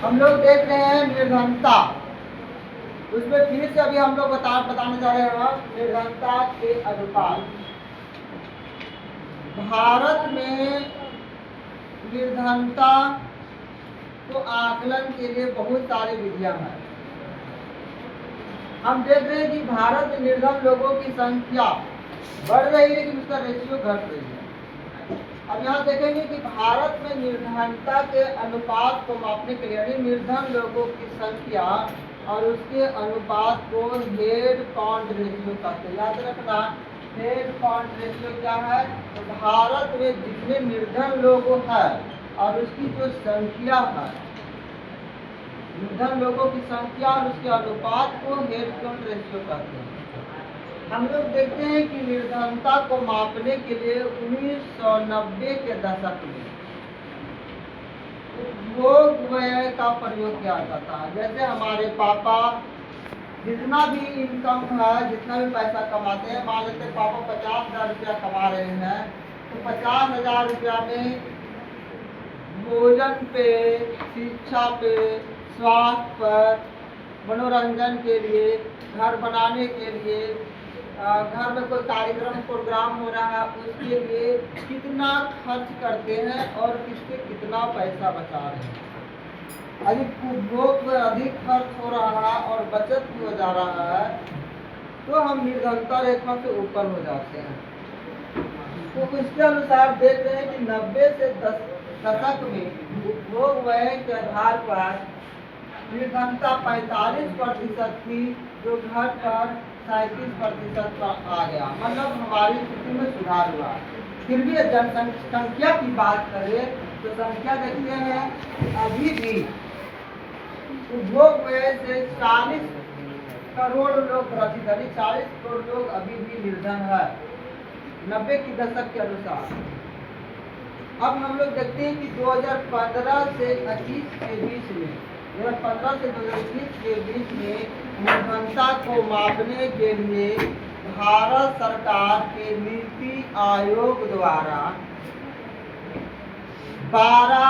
हम लोग देख रहे हैं निर्धनता। उसमें फिर से अभी हम लोग बताने जा रहे हैं निर्धनता के अनुपात। भारत में निर्धनता को आकलन के लिए बहुत सारी विधियां हैं। हम देख रहे हैं कि भारत में निर्धन लोगों की संख्या बढ़ रही है लेकिन उसका रेशियो घट रही है। अब यहाँ देखेंगे कि भारत में निर्धनता के अनुपात को मापने के लिए निर्धन लोगों की संख्या और उसके अनुपात को हेड काउंट रेशियो कहते हैं। याद रखना, हेड काउंट रेशियो क्या है? तो भारत में जितने निर्धन लोग हैं और उसकी जो संख्या है, निर्धन लोगों की संख्या और उसके अनुपात को हेड काउंट रेशियो कहते हैं। हम लोग देखते हैं कि निर्धनता को मापने के लिए 1990 के दशक में उपभोग व्यय का प्रयोग किया जाता है। जैसे हमारे पापा जितना भी इनकम है, जितना भी पैसा कमाते हैं, मान लेते पापा 50,000 रुपया कमा रहे हैं, तो 50,000 रुपया में भोजन पे, शिक्षा पे, स्वास्थ्य पर, मनोरंजन के लिए, घर बनाने के लिए, घर में कोई कार्यक्रम प्रोग्राम हो रहा है उसके लिए कितना खर्च करते हैं और किसके कितना पैसा बचा रहे हैं। अधिक उपभोग पर अधिक खर्च हो रहा है और बचत भी हो जा रहा है, तो हम निर्धनता रेखा से ऊपर हो जाते हैं। तो इसके अनुसार देख रहे हैं कि 90 से दशक में उपभोग व्यय के आधार पर निर्धनता 45% थी, जो घटकर 37% पर आ गया। मतलब हमारी स्थिति में सुधार हुआ। फिर भी जनसंख्या की बात करें तो संख्या देखते हैं अभी भी उपभोग व्यय से 40 करोड़ लोग ग्रसित है। 40 करोड़ लोग अभी भी निर्धन है 90 की दशक के अनुसार। अब हम लोग देखते हैं कि 2015 से 2021 के बीच में 2015 से 2021 के बीच में निर्धनता को मापने के लिए भारत सरकार के नीति आयोग द्वारा 12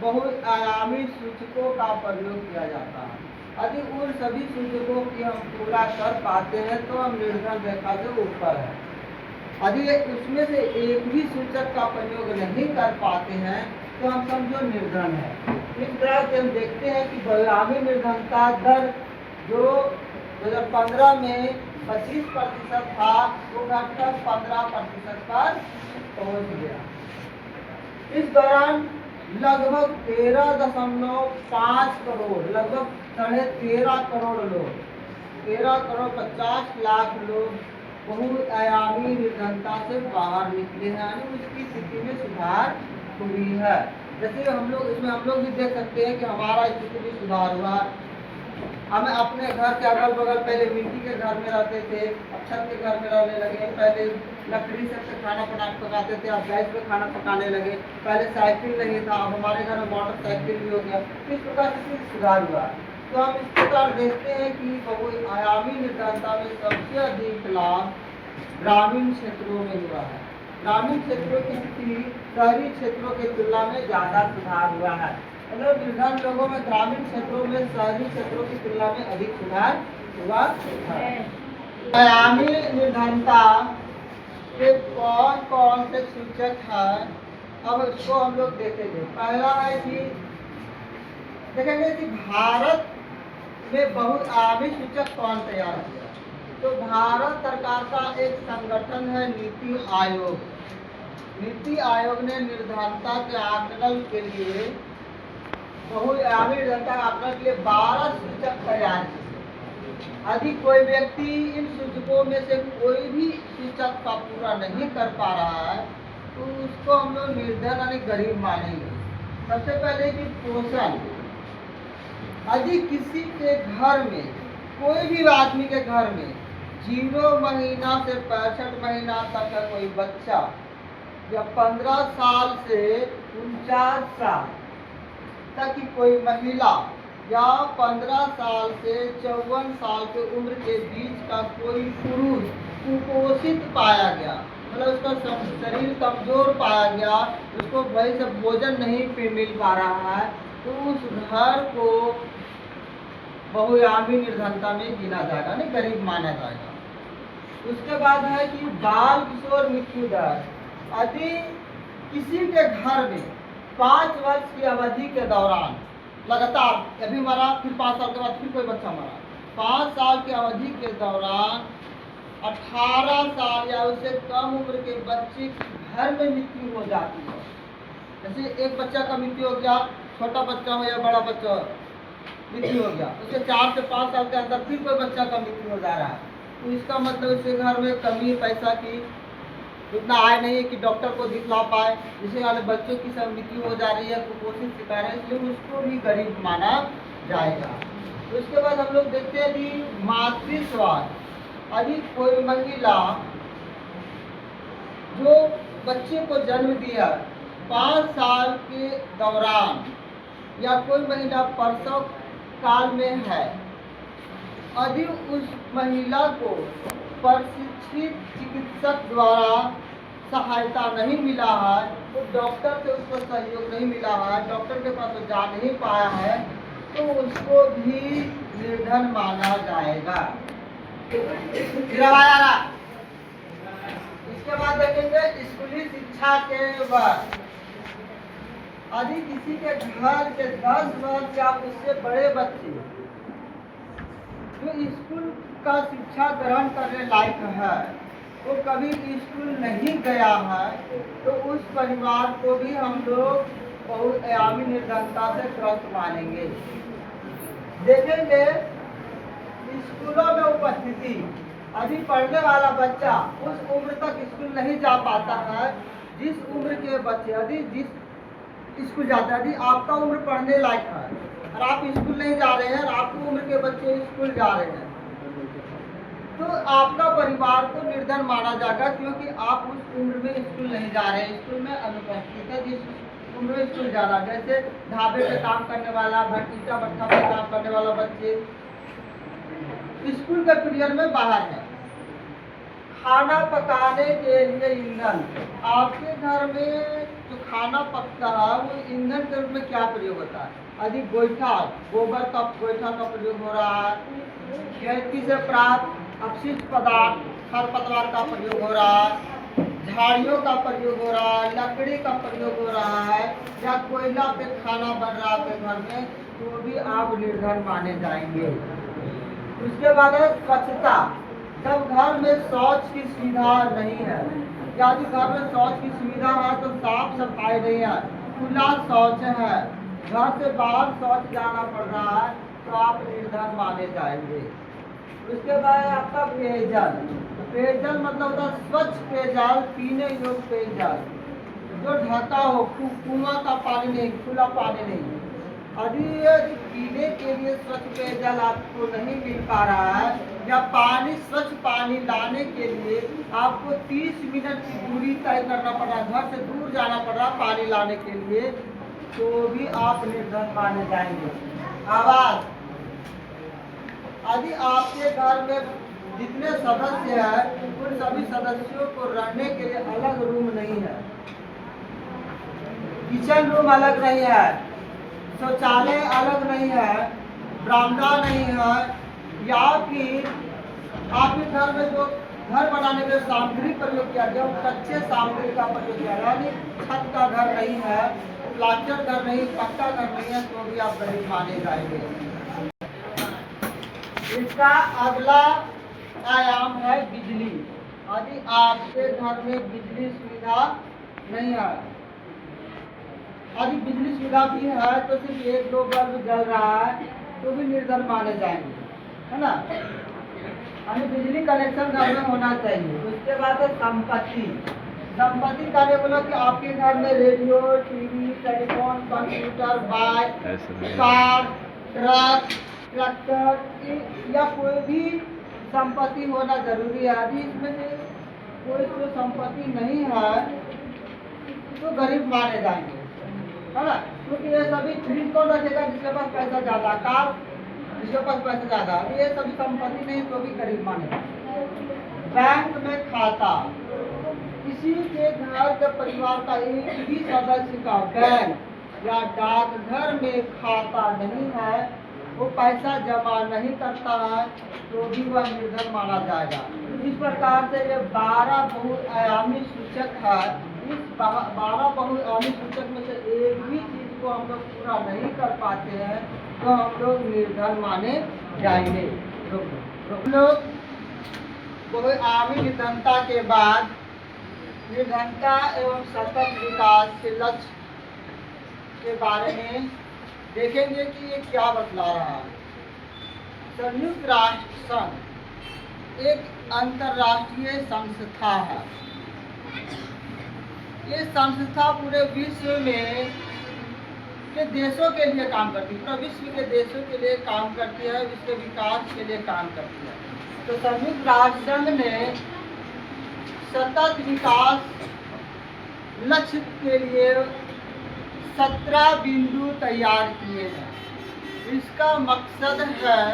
बहुआयामी सूचकों का प्रयोग किया जाता है। यदि उन सभी सूचकों की हम पूरा कर पाते हैं तो हम निर्धन रेखा से ऊपर है। यदि उसमें से एक भी सूचक का प्रयोग नहीं कर पाते हैं तो हम समझो निर्धन है। इस तरह से हम देखते हैं कि बहुआयामी निर्धनता दर जो 2015 में 25% था, वो घटकर 15% पर पहुंच गया। इस दौरान लगभग 13.5 करोड़, लगभग 13.5 करोड़ लोग, 13 करोड़ 50 लाख लोग बहुआयामी निर्धनता से बाहर निकले हैं, यानी उसकी स्थिति में सुधार हुई है। जैसे हम लोग भी देख सकते हैं कि हमारा स्थिति में सुधार हुआ। हम अपने घर के अगल बगल पहले मिट्टी के घर में रहते थे, अब छत के घर में रहने लगे। पहले लकड़ी से खाना पकाते थे, अब गैस पे खाना पकाने लगे। पहले साइकिल नहीं था, अब हमारे घर में मोटरसाइकिल भी हो गया। इस प्रकार से सुधार हुआ। तो हम इस प्रकार देखते हैं कि बहुआयामी निर्धनता में सबसे अधिक लाभ ग्रामीण क्षेत्रों में हुआ है। ग्रामीण क्षेत्रों की स्थिति शहरी क्षेत्रों की तुलना में ज्यादा सुधार हुआ है। मतलब निर्धन लोगों में ग्रामीण क्षेत्रों में शहरी क्षेत्रों की तुलना में अधिक सुधार हुआ है। आयामी निर्धनता के कौन कौन से सूचक है, अब इसको हम लोग देखेंगे। पहला है कि देखेंगे कि भारत में बहुआयामी सूचक कौन तैयार किया। तो भारत सरकार का एक संगठन है नीति आयोग। नीति आयोग ने निर्धनता के आकलन के लिए बहुआयामी निर्धनता के आकलन के लिए 12 सूचक तैयार किए। यदि कोई व्यक्ति इन सूचकों में से कोई भी सूचक का पूरा नहीं कर पा रहा है तो उसको हम लोग निर्धन यानी गरीब मानेंगे। सबसे पहले कि पोषण। यदि किसी के घर में, कोई भी आदमी के घर में 0 महीना से 65 महीना तक का कोई बच्चा या 15 साल से 49 साल तक की कोई महिला या 15 साल से 54 साल की उम्र के बीच का कोई पुरुष कुपोषित पाया गया मतलब उसका शरीर कमजोर पाया गया, उसको वही से भोजन नहीं मिल पा रहा है, तो उस घर को बहुआयामी निर्धनता में गिना जाएगा, नहीं गरीब माना जाएगा। उसके बाद है कि बाल किशोर मृत्यु दर। यदि किसी के घर में 5 वर्ष की अवधि के दौरान लगातार अभी मरा, फिर 5 साल के बाद फिर कोई बच्चा मरा, 5 साल की अवधि के दौरान 18 साल या उससे कम उम्र के बच्चे की घर में मृत्यु हो जाती है। जैसे एक बच्चा का मृत्यु हो गया, छोटा बच्चा हो या बड़ा बच्चा मृत्यु हो गया, उसके 4 से 5 साल के अंदर फिर कोई बच्चा का मृत्यु हो जा रहा है, तो इसका मतलब इसके घर में कमी पैसा की उतना आय नहीं है कि डॉक्टर को दिखला पाए, जिससे वाले बच्चों की सब मृत्यु हो जा रही है, कुपोषित शिकार है, इसलिए उसको भी गरीब माना जाएगा। तो उसके बाद हम लोग देखते हैं कि मातृस्वास्थ्य। यदि कोई महिला जो बच्चे को जन्म दिया 5 साल के दौरान या कोई महिला प्रसव काल में है, यदि उस महिला को प्रशिक्षित चिकित्सक द्वारा सहायता नहीं मिला है, तो डॉक्टर से उसको सहयोग नहीं मिला है, डॉक्टर के पास वो जा नहीं पाया है, तो उसको भी निर्धन माना जाएगा। इसके बाद देखेंगे स्कूली शिक्षा के वर्ष। यदि किसी के घर के 10 वर्ष या उससे बड़े बच्चे जो स्कूल का शिक्षा ग्रहण करने लायक है, वो कभी स्कूल नहीं गया है, तो उस परिवार को भी हम लोग बहुआयामी निर्धनता से ग्रस्त मानेंगे। देखेंगे स्कूलों में उपस्थिति। अभी पढ़ने वाला बच्चा उस उम्र तक स्कूल नहीं जा पाता है जिस उम्र के बच्चे यदि जिस स्कूल जाते हैं। यदि आपका उम्र पढ़ने लायक है और आप स्कूल नहीं जा रहे हैं और आपकी उम्र के बच्चे स्कूल जा रहे हैं, तो आपका परिवार को निर्धन माना जाएगा, क्योंकि आप उस उम्र में स्कूल नहीं जा रहे हैं, स्कूल में अनुपस्थित है। जिस उम्र में स्कूल जाना, जैसे ढाबे पे काम करने वाला, भट्टा भट्टा पे काम करने वाला बच्चे स्कूल के पीरियड में बाहर है। खाना पकाने के लिए ईंधन। आपके घर में जो खाना पकता है वो ईंधन के रूप में क्या प्रयोग होता है? यदि गोईठा, गोबर का गोईठा का प्रयोग हो रहा है, खेती से प्राप्त अपशिष्ट पदार्थ खरपतवार का प्रयोग हो रहा है, झाड़ियों का प्रयोग हो रहा है, लकड़ी का प्रयोग हो रहा है, या कोयला पे खाना बन रहा है घर में, तो भी आप निर्धन माने जाएंगे। उसके बाद है स्वच्छता। जब घर में शौच की सुविधा नहीं है, यदि घर में शौच की सुविधा है तो साफ सफाई नहीं है, खुला शौच है, घर से बाहर शौच जाना पड़ रहा है, तो आप निर्धन माने जाएंगे। उसके बाद आपका पेयजल। पेयजल मतलब होता है स्वच्छ पेयजल, पीने योग्य पेयजल जो ढका हो, कुआं का पानी नहीं, खुला पानी नहीं। यदि पीने के लिए स्वच्छ पेयजल आपको नहीं मिल पा रहा है, या पानी स्वच्छ पानी लाने के लिए आपको 30 मिनट की दूरी तय करना पड़ रहा है, घर से दूर जाना पड़ रहा है पानी लाने के लिए, तो भी आप निर्धन माने जाएंगे। आवास। यदि आपके घर में जितने सदस्य हैं उन सभी सदस्यों को रहने के लिए अलग रूम नहीं है, किचन रूम अलग नहीं है, शौचालय अलग नहीं है, बरामदा नहीं है, या फिर आपके घर में जो घर बनाने के सामग्री प्रयोग किया गया कच्चे सामग्री का प्रयोग किया गया, यानी छत का घर नहीं है, प्लास्टर घर नहीं, पक्का घर नहीं है, तो भी आप गरीब माने जाएंगे। इसका अगला आयाम है बिजली। यदि आपके घर में बिजली सुविधा नहीं है, यदि बिजली सुविधा भी है तो सिर्फ 1-2 बल्ब जल रहा है, तो भी निर्धन माने जाएंगे, है ना। यानी बिजली कनेक्शन घर में होना चाहिए। उसके बाद है संपत्ति। संपत्ति का बोला कि आपके घर में radio, TV, telephone, computer, bike, car, truck, tractor या कोई भी संपत्ति होना जरूरी है। यदि इसमें से कोई तो संपत्ति नहीं है तो गरीब माने जाएंगे, है ना, क्योंकि ये सभी फ्रिज कौन रखेगा जिसके पास पैसा ज्यादा, कार जिसके पास पैसा ज्यादा, ये सभी संपत्ति नहीं तो भी गरीब माने। बैंक में खाता। किसी के घर के परिवार का एक भी सदस्य का बैंक या डाकघर में खाता नहीं है, वो पैसा जमा नहीं करता है, तो भी वह निर्धन माना जाएगा। इस प्रकार से ये 12 बहुआयामी सूचक है। इस 12 बहुआयामी सूचक में से एक भी चीज को हम लोग पूरा नहीं कर पाते हैं, तो हम लोग निर्धन माने जाएंगे। हम लोग बहुआयामी निर्धनता के बाद निर्धनता एवं सतत विकास के लक्ष्य के बारे में देखेंगे कि ये क्या बतला रहा है। संयुक्त राष्ट्र संघ एक अंतर्राष्ट्रीय संस्था है। ये संस्था पूरे विश्व में के देशों के लिए काम करती है, पूरा विश्व के देशों के लिए काम करती है, विश्व के विकास के लिए काम करती है। तो संयुक्त राष्ट्र संघ ने सतत विकास लक्ष्य के लिए 17 बिंदु तैयार किए हैं। इसका मकसद है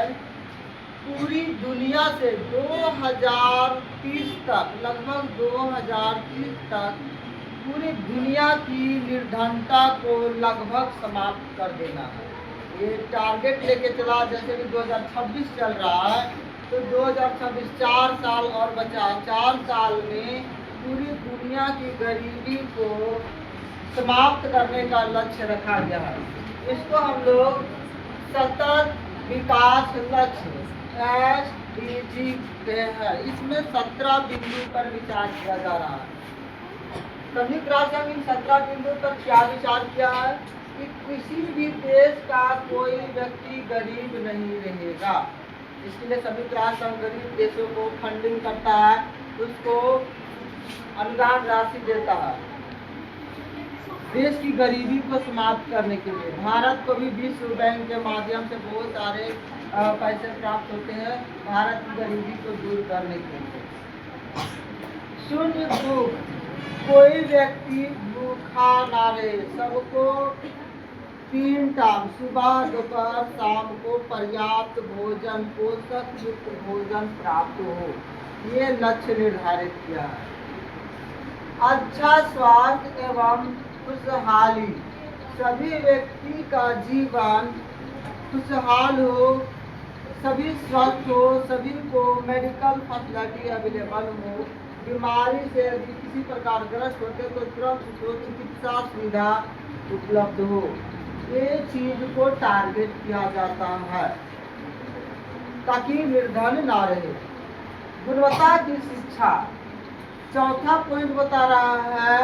पूरी दुनिया से 2030 तक, लगभग 2030 तक पूरी दुनिया की निर्धनता को लगभग समाप्त कर देना है। ये टारगेट लेके चला, जैसे कि 2026 चल रहा है, तो 2026 4 साल और बचा। 4 साल में पूरी दुनिया की गरीबी को समाप्त करने का लक्ष्य रखा गया है। इसको हम लोग सतत विकास लक्ष्य SDG पे है। इसमें 17 बिंदु पर विचार किया जा रहा है। संयुक्त राष्ट्र ने इन 17 बिंदु पर क्या विचार किया है कि किसी भी देश का कोई व्यक्ति गरीब नहीं रहेगा। इसके लिए संयुक्त राष्ट्र गरीब देशों को फंडिंग करता है, उसको अनुदान राशि देता है देश की गरीबी को समाप्त करने के लिए। भारत को भी विश्व बैंक के माध्यम से बहुत सारे पैसे प्राप्त होते हैं भारत की गरीबी को दूर करने के लिए। शून्य भूख, कोई व्यक्ति भूखा ना रहे, सबको 3 टाइम सुबह दोपहर शाम को पर्याप्त भोजन, पोषक युक्त भोजन प्राप्त हो, ये लक्ष्य निर्धारित किया है। अच्छा स्वास्थ्य एवं खुशहाली, सभी व्यक्ति का जीवन खुशहाल हो, सभी स्वस्थ हो, सभी को मेडिकल फैसिलिटी अवेलेबल हो, बीमारी से यदि किसी प्रकार ग्रस्त होते तो तुरंत उसको चिकित्सा सुविधा उपलब्ध हो, ये चीज को टारगेट किया जाता है ताकि निर्धन ना रहे। गुणवत्ता की शिक्षा, चौथा पॉइंट बता रहा है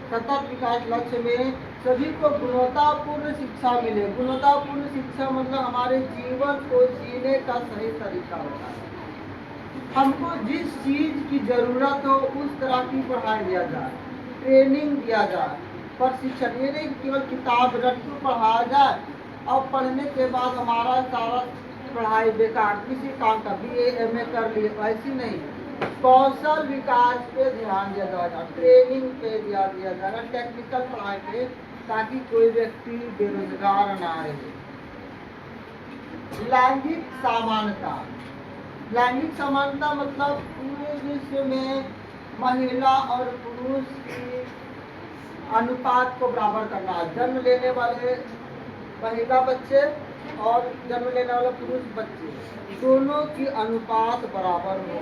सतत विकास लक्ष्य में सभी को गुणवत्तापूर्ण शिक्षा मिले। गुणवत्तापूर्ण शिक्षा मतलब हमारे जीवन को जीने का सही तरीका होता है। हमको जिस चीज की जरूरत हो उस तरह की पढ़ाई दिया जाए, ट्रेनिंग दिया जाए, प्रशिक्षण। ये नहीं केवल किताब रट्टू पढ़ाया जाए और पढ़ने के बाद हमारा सारा पढ़ाई बेकार, किसी काम का BA MA कर लिए, ऐसी नहीं। कौशल विकास पे ध्यान दिया जाएगा, ट्रेनिंग पे ध्यान दिया जाएगा, टेक्निकल पढ़ाई पे, ताकि कोई व्यक्ति बेरोजगार ना रहे। लैंगिक समानता, लैंगिक समानता मतलब पूरे विश्व में महिला और पुरुष की अनुपात को बराबर करना। जन्म लेने वाले महिला बच्चे और जन्म लेने वाले पुरुष बच्चे दोनों की अनुपात बराबर हो।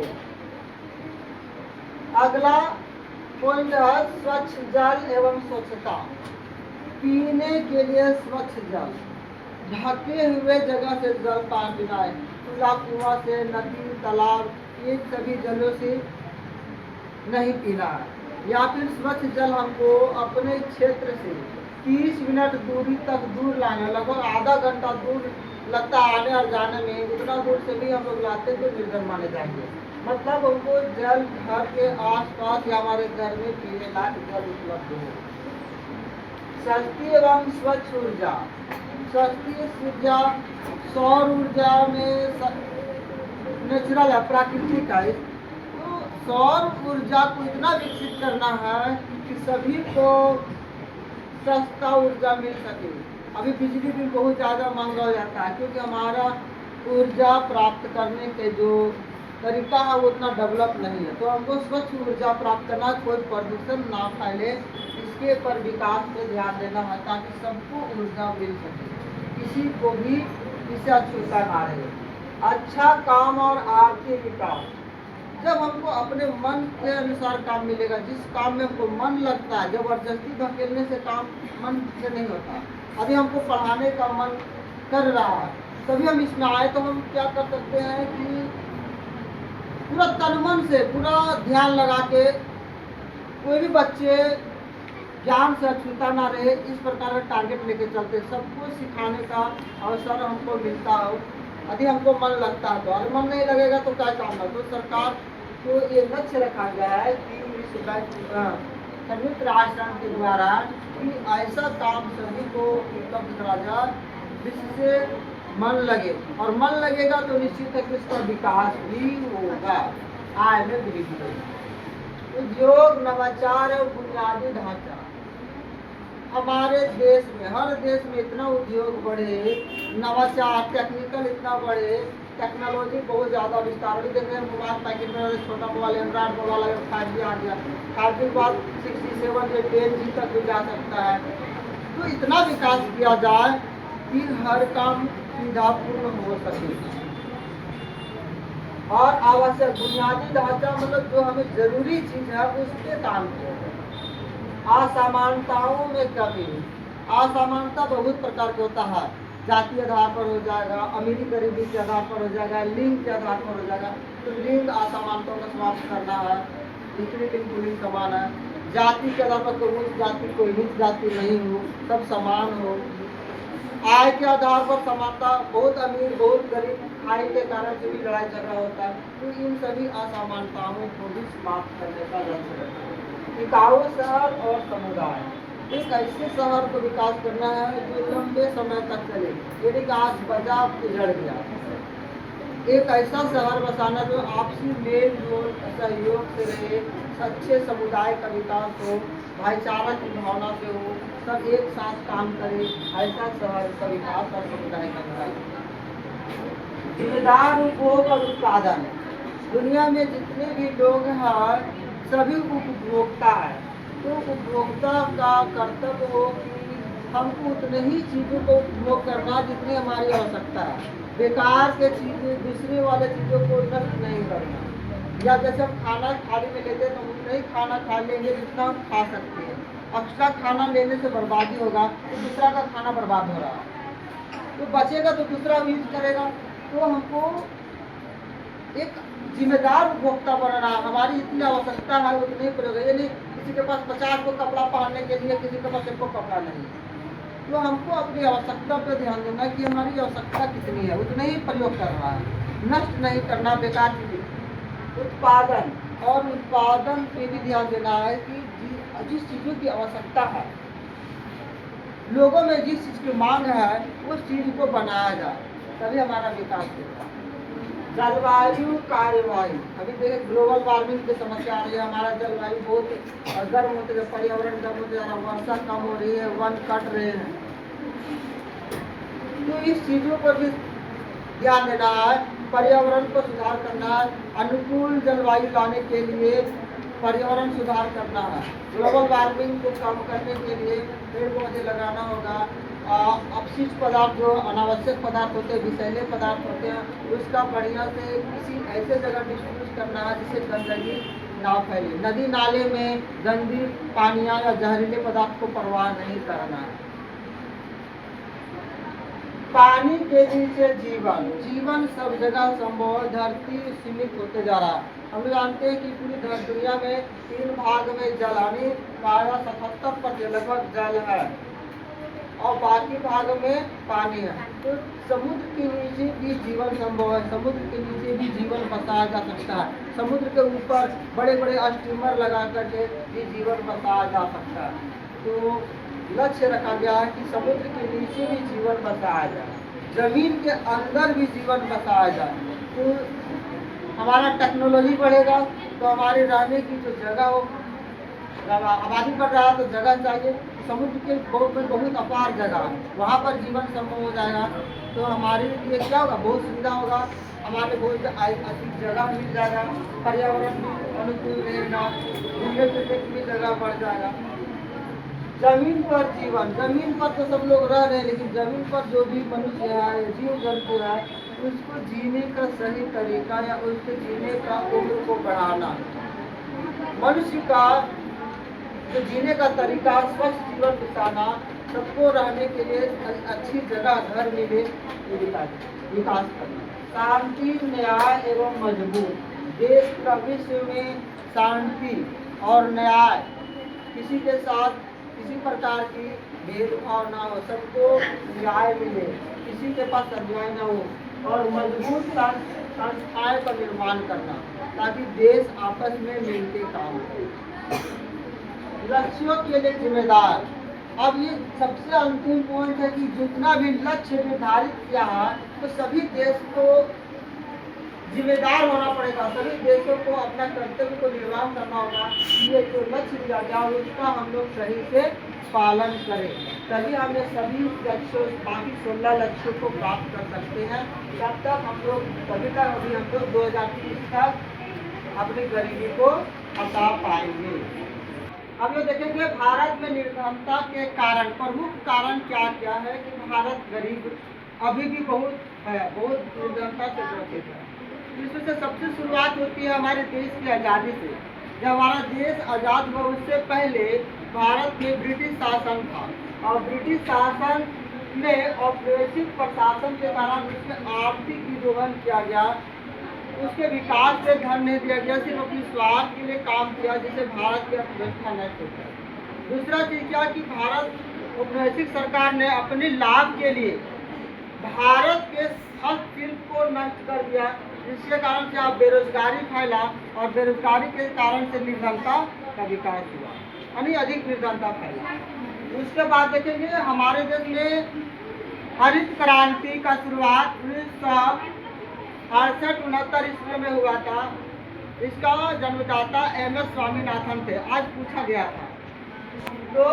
अगला पॉइंट है स्वच्छ जल एवं स्वच्छता, पीने के लिए स्वच्छ जल, ढके हुए जगह से जल पीना है, खुला कुआं से, नदी, तालाब, ये सभी जलों से नहीं पीना है। या फिर स्वच्छ जल हमको अपने क्षेत्र से 30 मिनट दूरी तक दूर लाना, लगभग आधा घंटा दूर लगता आने और जाने में, उतना दूर से भी हम लोग लाते तो निर्धन माने जाएंगे। मतलब हमको जल घर के आसपास या हमारे घर में पीने लायक जल उपलब्ध हो। सस्ती एवं स्वच्छ ऊर्जा, सस्ती ऊर्जा, सौर ऊर्जा में नेचुरल है, प्राकृतिक है, तो सौर ऊर्जा को इतना विकसित करना है कि सभी को सस्ता ऊर्जा मिल सके। अभी बिजली बिल बहुत ज़्यादा महंगा हो जाता है क्योंकि हमारा ऊर्जा प्राप्त करने के जो तरीका है वो उतना डेवलप नहीं है। तो हमको स्वच्छ ऊर्जा प्राप्त करना, कोई प्रदूषण ना फैले, इसके पर विकास पे ध्यान देना है ताकि सबको ऊर्जा मिल सके, किसी को भी इससे अछूता ना रहे। अच्छा काम और आर्थिक विकास, जब हमको अपने मन के अनुसार काम मिलेगा, जिस काम में हमको मन लगता है, जबरदस्ती धकेलने से काम मन से नहीं होता। अभी हमको पढ़ाने का मन कर रहा है, तभी हम इसमें आए, तो हम क्या कर सकते हैं कि पूरा तन मन से पूरा ध्यान लगा के, कोई भी बच्चे ज्ञान से अछूता ना रहे, इस प्रकार का टारगेट लेके चलते, सबको सिखाने का अवसर हमको मिलता हो। यदि हमको मन लगता है तो, अगर मन नहीं लगेगा तो क्या काम है। तो सरकार को ये लक्ष्य रखा गया है कि संयुक्त राष्ट्र संघ के द्वारा कि ऐसा काम सभी को उपलब्ध करा जाए जिससे मन लगे, और मन लगेगा तो निश्चित है कि उसका विकास भी होगा, आय में वृद्धि होगी। उद्योग, नवाचार और बुनियादी ढांचा, हमारे देश में, हर देश में इतना उद्योग बढ़े, नवाचार टेक्निकल इतना बढ़े, टेक्नोलॉजी बहुत ज़्यादा विस्तार हो। देख रहे हैं मोबाइल पैकेट में छोटा मोबाइल, एंड्रॉइड मोबाइल अगर 5G आ गया, 5G के बाद 67 या 10G तक भी जा सकता है। तो इतना विकास किया जाए कि हर काम सुविधापूर्ण हो सके। और आवश्यक बुनियादी ढांचा मतलब जो हमें जरूरी चीज़ है उसके काम किया जाए। असमानताओं में कमी, असमानता बहुत प्रकार के होता है, जाति आधार पर हो जाएगा, अमीरी गरीबी के आधार पर हो जाएगा, लिंग के आधार पर हो जाएगा। तो लिंग असमानताओं को समाप्त करना है, दूसरी लिंग पुलिंग समान है। जाति के आधार पर कोई ऊंच जाति कोई नीच जाति नहीं हो, सब समान हो। आय के आधार पर समानता, बहुत अमीर बहुत गरीब, आय के कारण से भी लड़ाई झगड़ा होता है। तो इन सभी असमानताओं को भी समाप्त करने का लक्ष्य रखना है। टिकाऊ शहर और समुदाय, एक ऐसे शहर को विकास करना है जो लंबे समय तक चले, यदि आज बाजार उजड़ गया, एक ऐसा शहर बसाना जो आपसी मेल जोल सहयोग से रहे, अच्छे समुदाय का विकास हो, भाईचारा की भावना से हो, सब एक साथ काम करे, ऐसा शहर का विकास और समुदाय का विकास। जिम्मेदार उपभोग और उत्पादन, दुनिया में जितने भी लोग हैं सभी उपभोक्ता है, तो उपभोक्ता का कर्तव्य हो कि हमको उतने ही चीज़ों को उपभोग करना जितनी हमारी आवश्यकता है। बेकार के चीज़ें, दूसरे वाले चीज़ों को नष्ट नहीं करना। या जैसे हम खाना थाली में लेते हैं तो हम उतना ही खाना खा लेंगे जितना हम खा सकते हैं। एक्स्ट्रा खाना लेने से बर्बादी होगा, तो दूसरा का खाना बर्बाद हो रहा है, तो बचेगा तो दूसरा यूज करेगा। तो हमको एक जिम्मेदार उपभोक्ता बनना, हमारी इतनी आवश्यकता है उतने ही प्रयोग, यानी किसी के पास 50 को कपड़ा पहनने के लिए, किसी के पास 1 को कपड़ा नहीं। तो हमको अपनी आवश्यकता पर ध्यान देना कि हमारी आवश्यकता कितनी है, उतने ही प्रयोग कर रहा है, नष्ट नहीं करना बेकार चीज़ें। उत्पादन, और उत्पादन पे भी ध्यान देना है कि जिस चीज़ों की आवश्यकता है, लोगों में जिस चीज़ की मांग है उस चीज़ को बनाया जाए, तभी हमारा विकास होगा। जलवायु कार्यवाही, अभी देखिए ग्लोबल वार्मिंग की समस्या आ रही है, हमारा जलवायु बहुत गर्म होते जा, पर्यावरण गर्म होते जा रहा, वर्षा कम हो रही है, वन कट रहे हैं। तो इस चीज़ों पर भी ध्यान देना है, पर्यावरण को सुधार करना है, अनुकूल जलवायु लाने के लिए पर्यावरण सुधार करना है। ग्लोबल वार्मिंग को कम करने के लिए पेड़ पौधे लगाना होगा। अपशिष्ट पदार्थ जो अनावश्यक पदार्थ होते हैं, विषैले पदार्थ होते हैं, उसका बढ़िया से किसी ऐसे जगह डिस्ट्रीब्यूट करना है जिससे गंदगी ना फैले। नदी नाले में गंदी पानियाँ या जहरीले पदार्थ को प्रवाह नहीं करना है। पानी के नीचे जीवन, जीवन सब जगह संभव है, धरती सीमित होते जा रहा है। हम जानते हैं कि पूरी दुनिया में 3 भाग में जल, यानी 77% लगभग जल है और बाकी भाग में पानी है। तो समुद्र के नीचे भी जीवन संभव है, समुद्र के नीचे भी जीवन बसाया जा सकता है। समुद्र के ऊपर बड़े बड़े स्टीमर लगा करके भी जीवन बसाया जा सकता है। तो लक्ष्य रखा गया है कि समुद्र के नीचे भी जीवन बसाया जाए, जमीन के अंदर भी जीवन बसाया जाए। तो हमारा टेक्नोलॉजी बढ़ेगा तो हमारे रहने की जो जगह हो, आबादी बढ़ रहा है तो जगह चाहिए। समुद्र के बहुत अपार जगह है, वहाँ पर जीवन संभव हो जाएगा। तो हमारे लिए क्या होगा, बहुत सुविधा होगा। हमारे बहुत अधिक जगह मिल जाएगा, पर्यावरण भी अनुकूल रहेगा, घूमने फिरने की भी जगह बढ़ जाएगा। जमीन पर जीवन, जमीन पर तो सब लोग रह रहे हैं, लेकिन जमीन पर जो भी मनुष्य है, जीव जंतु है, उसको जीने का सही तरीका या उसके जीने का उम्र को बढ़ाना, मनुष्य का जो जीने का तरीका, स्वस्थ जीवन बिताना, सबको रहने के लिए अच्छी जगह घर मिले, विकास करना, शांति, न्याय एवं मजबूत देश का विश्व में शांति और न्याय, किसी के साथ किसी प्रकार की भेदभाव ना हो, सबको न्याय मिले, किसी के पास अन्याय ना हो, और मजबूत संस्थाएं का निर्माण करना ताकि देश आपस में मिलकर काम करे। लक्ष्यों के लिए जिम्मेदार, अब ये सबसे अंतिम पॉइंट है कि जितना भी लक्ष्य निर्धारित किया है तो सभी देश को जिम्मेदार होना पड़ेगा, सभी देशों को अपना कर्तव्य को निर्वाह करना होगा। ये जो लक्ष्य दिया गया उसका हम लोग सही से पालन करें, तभी हम ये सभी लक्ष्यों, बाकी 16 लक्ष्यों को प्राप्त कर सकते हैं। तब तक हम लोग अभी हम लोग 2030 तक अपनी गरीबी को हटा पाएंगे। अब ये देखेंगे भारत में निर्धनता के कारण, प्रमुख कारण क्या क्या है कि भारत गरीब अभी भी बहुत है, बहुत निर्धनता से ग्रसित है। इसमें से सबसे शुरुआत होती है हमारे देश की आज़ादी से। जब हमारा देश आज़ाद हुआ उससे पहले भारत में ब्रिटिश शासन था, और ब्रिटिश शासन में औपनिवेशिक प्रशासन के कारण उसमें आर्थिक विरोधन किया गया, उसके विकास पे ध्यान नहीं दिया गया, सिर्फ अपनी स्वार्थ के लिए काम किया, जिससे भारत की अर्थव्यवस्था नष्ट हो गई। दूसरा चीज क्या कि भारत औपनिवेशिक सरकार ने अपने लाभ के लिए भारत के हस्तशिल्प को नष्ट कर दिया, जिसके कारण से आप बेरोजगारी फैला, और बेरोजगारी के कारण से निर्धनता का विकास हुआ, यानी अधिक निर्धनता फैला। उसके बाद देखेंगे हमारे देश में हरित क्रांति का शुरुआत 1968-69 ईस्वी में हुआ था। इसका जन्मदाता MS स्वामीनाथन थे, आज पूछा गया था। तो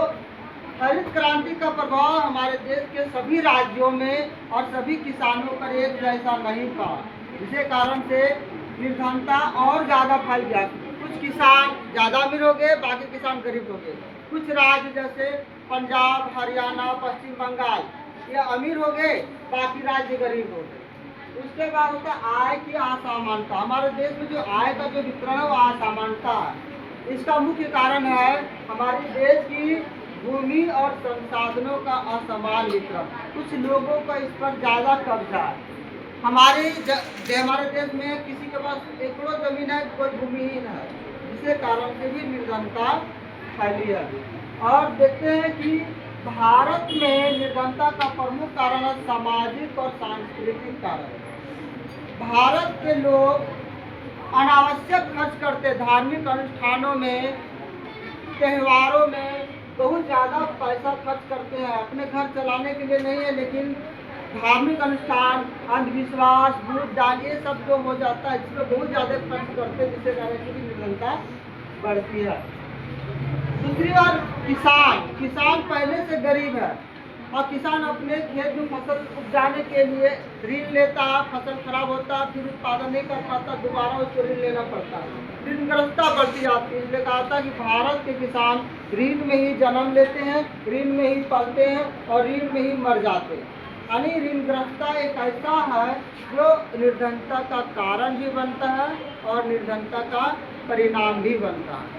हरित क्रांति का प्रभाव हमारे देश के सभी राज्यों में और सभी किसानों पर एक जैसा नहीं था, जिसके कारण से निर्धनता और ज़्यादा फैल गया। कुछ किसान ज़्यादा अमीर हो गए, बाकी किसान गरीब हो गए। कुछ राज्य जैसे पंजाब, हरियाणा, पश्चिम बंगाल ये अमीर हो गए, बाकी राज्य गरीब हो गए। उसके बाद होता है आय की असमानता। हमारे देश में जो आय का जो वितरण है वो असमानता है। इसका मुख्य कारण है हमारे देश की भूमि और संसाधनों का असमान वितरण। कुछ लोगों का इस पर ज़्यादा कब्जा है। हमारे देश में किसी के पास एकड़ों जमीन है, कोई भूमिहीन है, जिसके कारण से भी निर्धनता फैली है। और देखते हैं कि भारत में निर्धनता का प्रमुख कारण है सामाजिक और सांस्कृतिक कारण। भारत के लोग अनावश्यक खर्च करते, धार्मिक अनुष्ठानों में, त्योहारों में बहुत ज़्यादा पैसा खर्च करते हैं, अपने घर चलाने के लिए नहीं है, लेकिन धार्मिक अनुष्ठान, अंधविश्वास, भूत दान ये सब जो हो जाता है, इसमें बहुत ज़्यादा खर्च करते हैं, जिससे कारण से निर्धनता बढ़ती है। दूसरी बात किसान पहले से गरीब है, और किसान अपने खेत में फसल उपजाने के लिए ऋण लेता, फसल खराब होता, फिर उत्पादन नहीं कर पाता, दोबारा उसको ऋण लेना पड़ता, ऋणग्रस्तता बढ़ती जाती है। इसलिए कहा था कि भारत के किसान ऋण में ही जन्म लेते हैं, ऋण में ही पलते हैं और ऋण में ही मर जाते हैं। यानी ऋणग्रस्तता एक ऐसा है जो निर्धनता का कारण भी बनता है और निर्धनता का परिणाम भी बनता है।